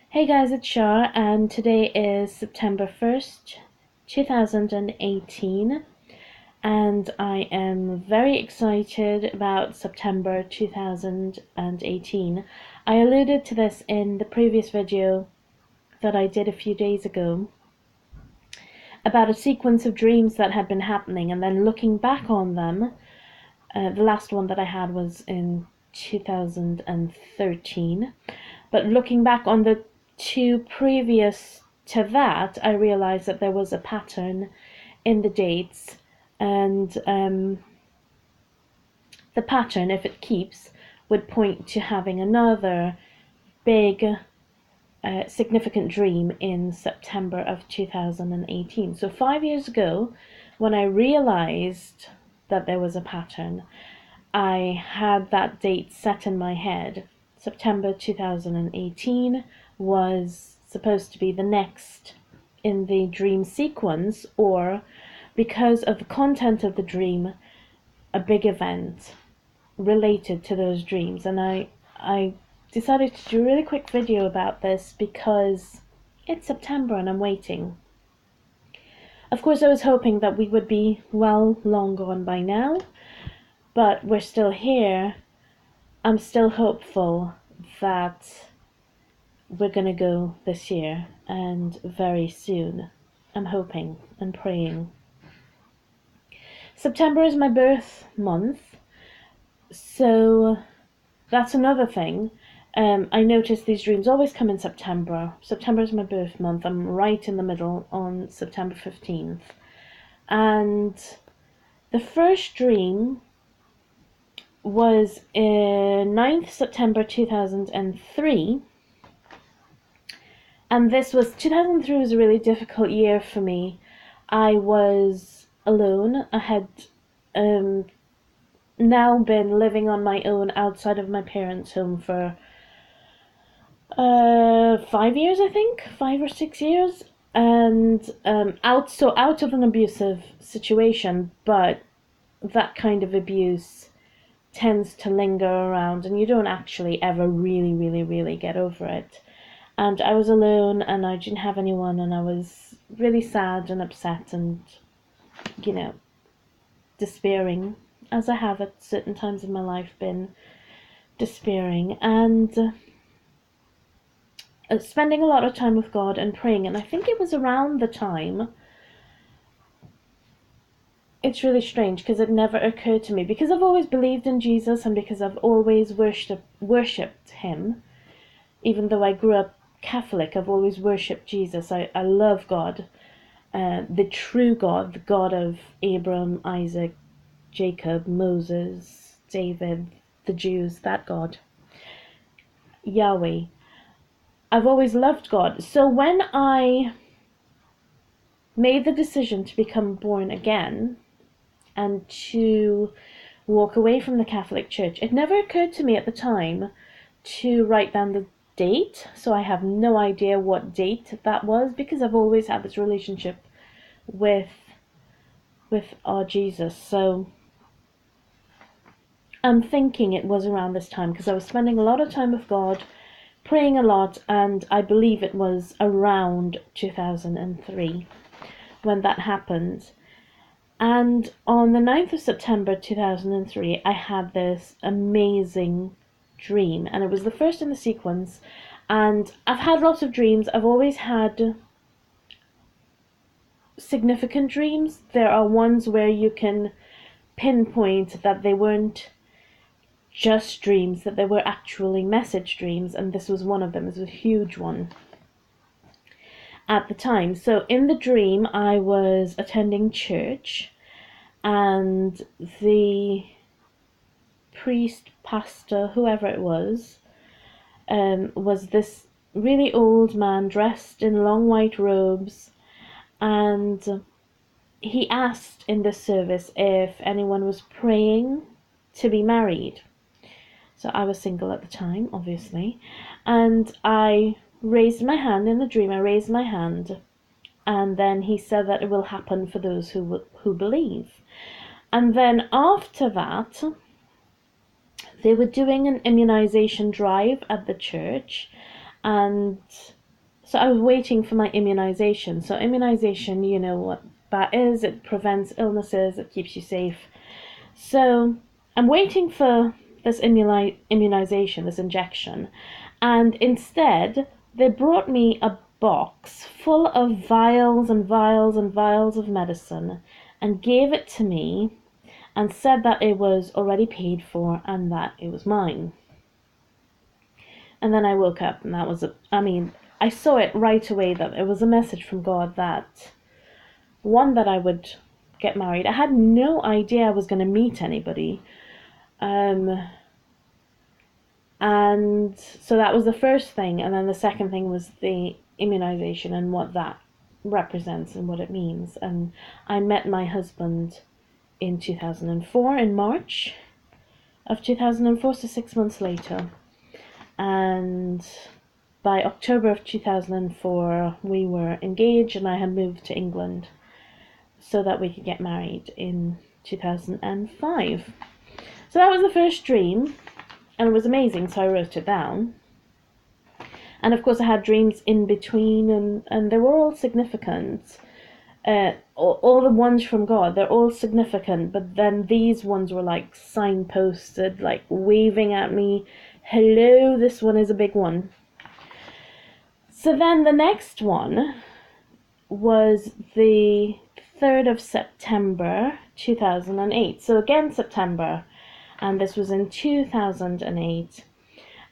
Hey guys, it's Shar, and today is September 1st, 2018, and I am very excited about September 2018. I alluded to this in the previous video that I did a few days ago about a sequence of dreams that had been happening, and then looking back on them. The last one that I had was in 2013. But looking back on the two previous to that, I realized that there was a pattern in the dates, and the pattern, if it keeps, would point to having another big significant dream in September of 2018. So 5 years ago, when I realized that there was a pattern, I had that date set in my head. September 2018 was supposed to be the next in the dream sequence, or because of the content of the dream, a big event related to those dreams. And I decided to do a really quick video about this because it's September and I'm waiting. Of course, I was hoping that we would be well long gone by now, but we're still here. I'm still hopeful that we're gonna go this year, and very soon. I'm hoping and praying. September is my birth month, so that's another thing. I notice these dreams always come in September. September is my birth month. I'm right in the middle on September 15th. And the first dream was 9th September 2003. And this was 2003 was a really difficult year for me. I was alone. I had now been living on my own outside of my parents' home for 5 years, I think, 5 or 6 years, and out of an abusive situation, but that kind of abuse tends to linger around, and you don't actually ever really get over it. And I was alone, and I didn't have anyone, and I was really sad and upset and, despairing, as I have at certain times in my life been despairing, and spending a lot of time with God and praying. And I think it was around the time, it's really strange because it never occurred to me, because I've always believed in Jesus and because I've always worshipped him. Even though I grew up Catholic, I've always worshipped Jesus. I love God, the true God, the God of Abraham, Isaac, Jacob, Moses, David, the Jews, that God, Yahweh. I've always loved God. So when I made the decision to become born again and to walk away from the Catholic Church, it never occurred to me at the time to write down the date. So I have no idea what date that was, because I've always had this relationship with our Jesus. So I'm thinking it was around this time, because I was spending a lot of time with God, praying a lot, and I believe it was around 2003 when that happened. And on the 9th of September 2003, I had this amazing dream, and it was the first in the sequence. And I've had lots of dreams. I've always had significant dreams. There are ones where you can pinpoint that they weren't just dreams, that they were actually message dreams, and this was one of them. It was a huge one at the time. So in the dream, I was attending church, and the priest, pastor, whoever it was this really old man dressed in long white robes, and he asked in this service if anyone was praying to be married. So I was single at the time, obviously, and I raised my hand in the dream. I raised my hand, and then he said that it will happen for those who believe. And then after that, they were doing an immunization drive at the church, and So I was waiting for my immunization. So immunization, you know what that is. It prevents illnesses. It keeps you safe. So I'm waiting for this immunization, this injection, and instead they brought me a box full of vials and vials and vials of medicine and gave it to me and said that it was already paid for and that it was mine. And then I woke up and that was, I saw it right away that it was a message from God that, one, that I would get married. I had no idea I was going to meet anybody. And so that was the first thing. And then the second thing was the immunization and what that represents and what it means. And I met my husband in 2004, in March of 2004, so 6 months later. And by October of 2004, we were engaged and I had moved to England so that we could get married in 2005. So that was the first dream, and it was amazing, so I wrote it down. And of course I had dreams in between, and they were all significant. All the ones from God, they're all significant, but then these ones were like signposted, like waving at me, hello, this one is a big one. So then the next one was the 3rd of September 2008. So again, September, and this was in 2008.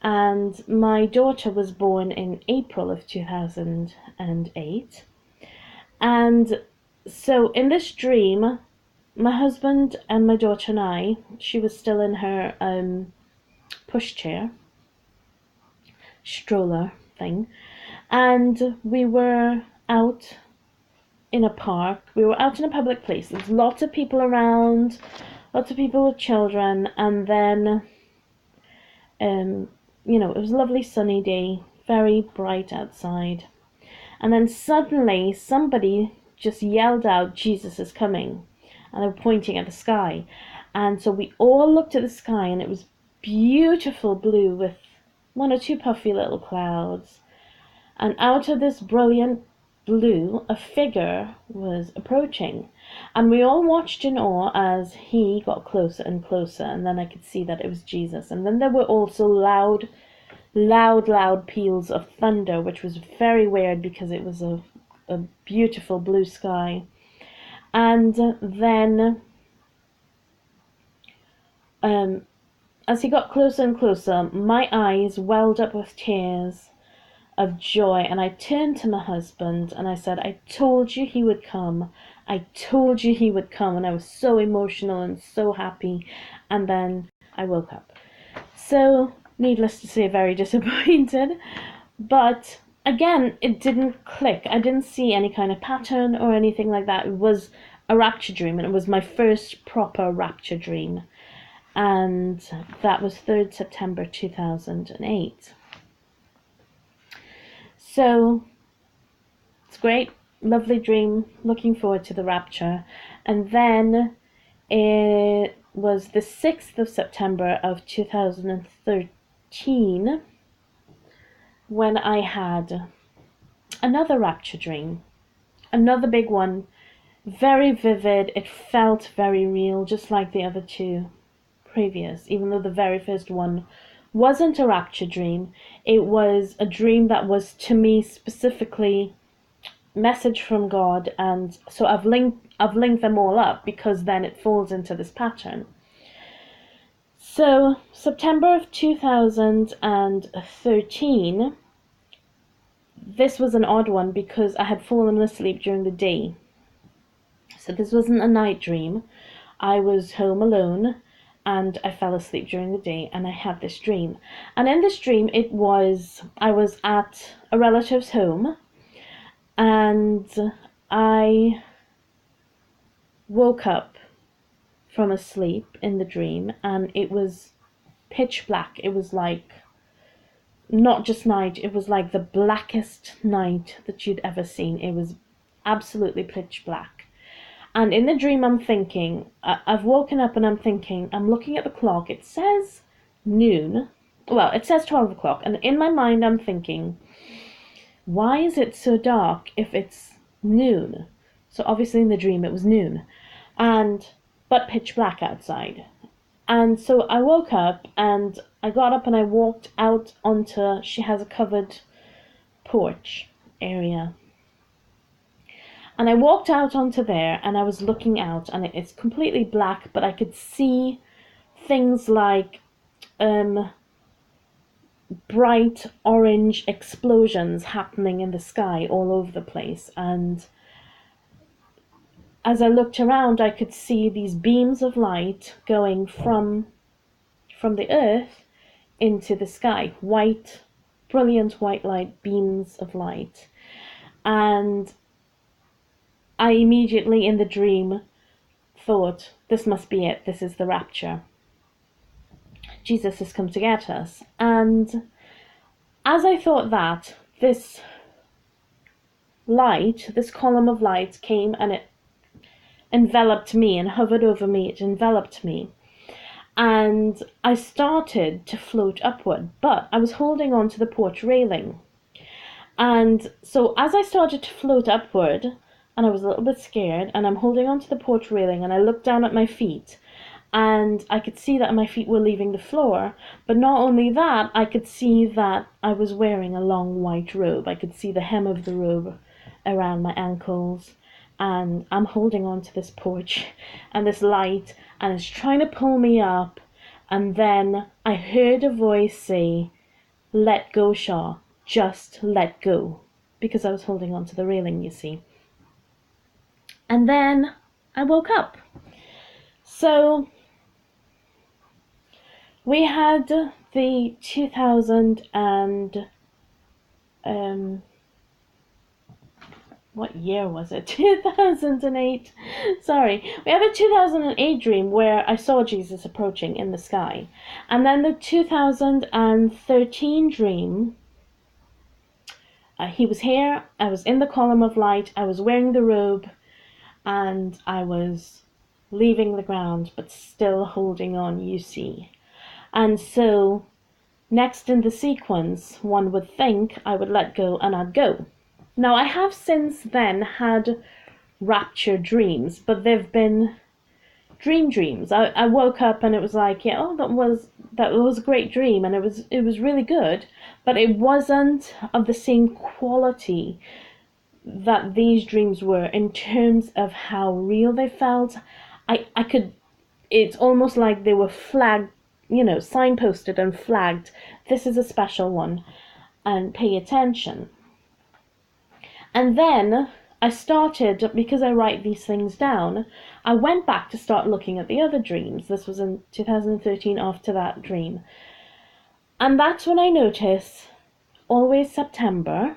And my daughter was born in April of 2008. And so in this dream, my husband and my daughter and I, she was still in her pushchair, stroller thing, and we were out in a park. We were out in a public place. There's lots of people around, lots of people with children, and then, it was a lovely sunny day, very bright outside. And then suddenly somebody just yelled out, Jesus is coming. And they were pointing at the sky. And so we all looked at the sky, and it was beautiful blue with one or two puffy little clouds. And out of this brilliant blue, a figure was approaching. And we all watched in awe as he got closer and closer. And then I could see that it was Jesus. And then there were also loud peals of thunder, which was very weird because it was a beautiful blue sky. And then as he got closer and closer, my eyes welled up with tears of joy, and I turned to my husband and I said, I told you he would come. I told you he would come. And I was so emotional and so happy. And then I woke up. So needless to say, very disappointed. But again, it didn't click. I didn't see any kind of pattern or anything like that. It was a rapture dream, and it was my first proper rapture dream. And that was 3rd September 2008. So it's great, lovely dream, looking forward to the rapture. And then it was the 6th of September of 2013 when I had another rapture dream, another big one, very vivid. It felt very real, just like the other two previous, even though the very first one wasn't a rapture dream. It was a dream that was, to me, specifically message from God, and so I've linked them all up because then it falls into this pattern. So September of 2013, this was an odd one because I had fallen asleep during the day. So this wasn't a night dream. I was home alone and I fell asleep during the day and I had this dream. And in this dream I was at a relative's home, and I woke up from a sleep in the dream and it was pitch black. It was like not just night, it was like the blackest night that you'd ever seen. It was absolutely pitch black. And in the dream I'm thinking, I've woken up and I'm thinking, I'm looking at the clock, it says noon, well, it says 12 o'clock, and in my mind I'm thinking, why is it so dark if it's noon? So obviously in the dream it was noon, and but pitch black outside. And so I woke up and I got up and I walked out onto, she has a covered porch area. And I walked out onto there and I was looking out and it's completely black, but I could see things like bright orange explosions happening in the sky all over the place. And as I looked around, I could see these beams of light going from the earth into the sky, white, brilliant white light, beams of light. And I immediately in the dream thought, this must be it, this is the rapture. Jesus has come to get us. And as I thought that, this light, this column of light came and it enveloped me and hovered over me, it enveloped me. And I started to float upward, but I was holding on to the porch railing. And so as I started to float upward, and I was a little bit scared, and I'm holding on to the porch railing, and I looked down at my feet, and I could see that my feet were leaving the floor. But not only that, I could see that I was wearing a long white robe. I could see the hem of the robe around my ankles, and I'm holding on to this porch and this light, and it's trying to pull me up. And then I heard a voice say, "Let go, Shaw, just let go," because I was holding on to the railing, you see. And then I woke up. So we had the 2000 and what year was it? 2008. Sorry. We had a 2008 dream where I saw Jesus approaching in the sky. And then the 2013 dream, he was here, I was in the column of light, I was wearing the robe, and I was leaving the ground, but still holding on, you see. And so, next in the sequence, one would think I would let go and I'd go. Now, I have since then had rapture dreams, but they've been dreams. I woke up and it was like, yeah, oh, that was a great dream, and it was really good, but it wasn't of the same quality that these dreams were in terms of how real they felt. I could, it's almost like they were flagged, signposted and flagged. This is a special one, and pay attention. And then I started, because I write these things down, I went back to start looking at the other dreams. This was in 2013 after that dream. And that's when I noticed always September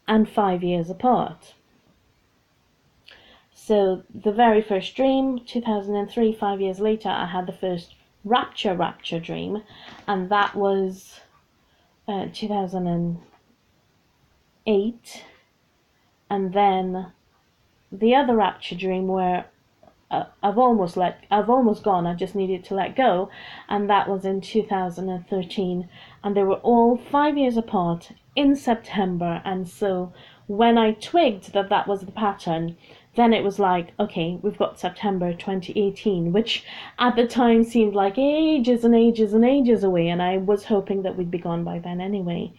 and 5 years apart. So the very first dream, 2003, 5 years later, I had the first rapture dream, and that was 2008. And then the other rapture dream where I've almost gone, I just needed to let go, and that was in 2013, and they were all 5 years apart in September. And so when I twigged that that was the pattern, then it was like, okay, we've got September 2018, which at the time seemed like ages and ages and ages away, and I was hoping that we'd be gone by then anyway.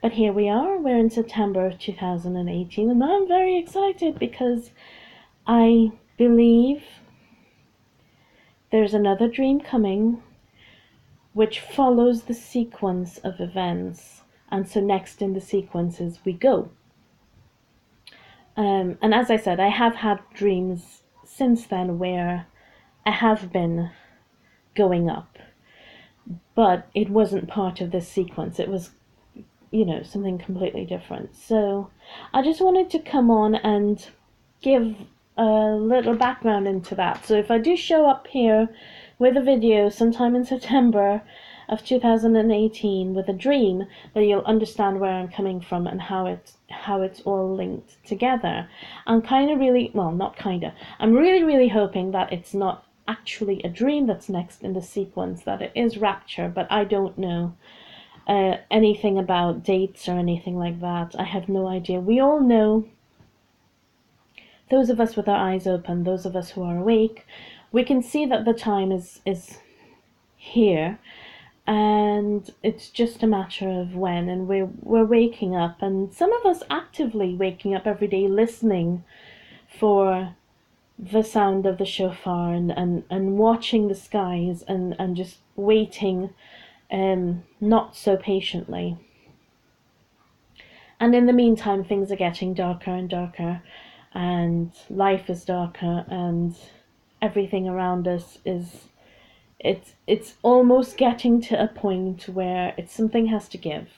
But here we are, we're in September 2018, and I'm very excited because I believe there's another dream coming which follows the sequence of events, and so next in the sequences we go. And as I said, I have had dreams since then where I have been going up, but it wasn't part of this sequence. It was, something completely different. So I just wanted to come on and give a little background into that. So if I do show up here with a video sometime in September of 2018 with a dream, then you'll understand where I'm coming from and how it's all linked together. I'm really hoping that it's not actually a dream that's next in the sequence, that it is rapture, but I don't know. anything about dates or anything like that. I have no idea. We all know, those of us with our eyes open, those of us who are awake, we can see that the time is here, and it's just a matter of when. And we're waking up, and some of us actively waking up every day, listening for the sound of the shofar, and watching the skies, and just waiting, not so patiently. And in the meantime, things are getting darker and darker, and life is darker, and everything around us is, it's almost getting to a point where something has to give,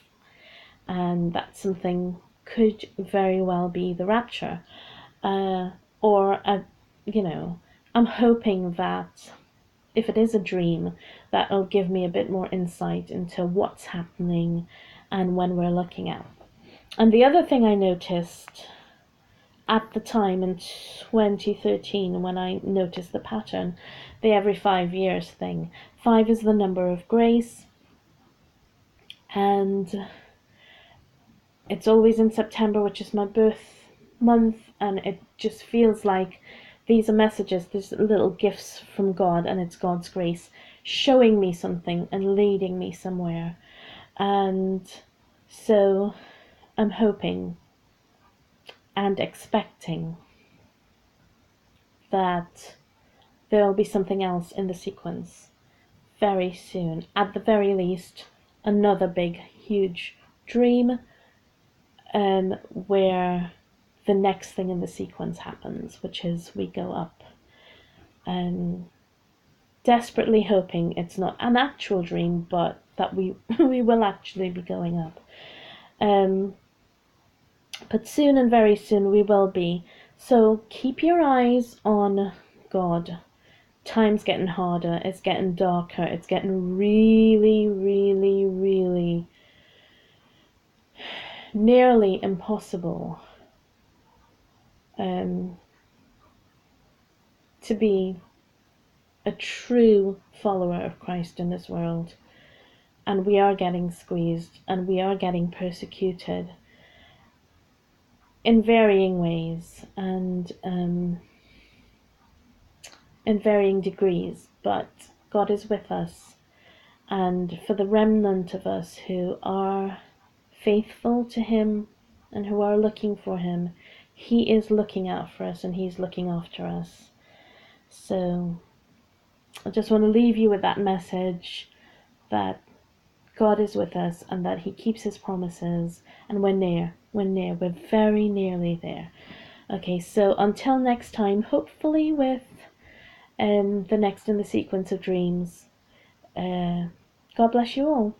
and that something could very well be the rapture, uh, or a, you know, I'm hoping that if it is a dream, that'll give me a bit more insight into what's happening and when we're looking at. And the other thing I noticed at the time in 2013, when I noticed the pattern, the every 5 years thing. 5 is the number of grace, and it's always in September, which is my birth month, and it just feels like these are messages, these little gifts from God, and it's God's grace showing me something and leading me somewhere. And so I'm hoping and expecting that there'll be something else in the sequence very soon. At the very least, another big, huge dream, where the next thing in the sequence happens, which is we go up. Desperately hoping it's not an actual dream, but that we we will actually be going up. But soon and very soon we will be. So keep your eyes on God. Time's getting harder, it's getting darker, it's getting really, really, really nearly impossible to be a true follower of Christ in this world. And we are getting squeezed, and we are getting persecuted in varying ways, and in varying degrees, but God is with us. And for the remnant of us who are faithful to Him and who are looking for Him, He is looking out for us, and He's looking after us. So I just want to leave you with that message that God is with us, and that He keeps His promises, and we're near, we're very nearly there. Okay, so until next time, hopefully with the next in the sequence of dreams. God bless you all.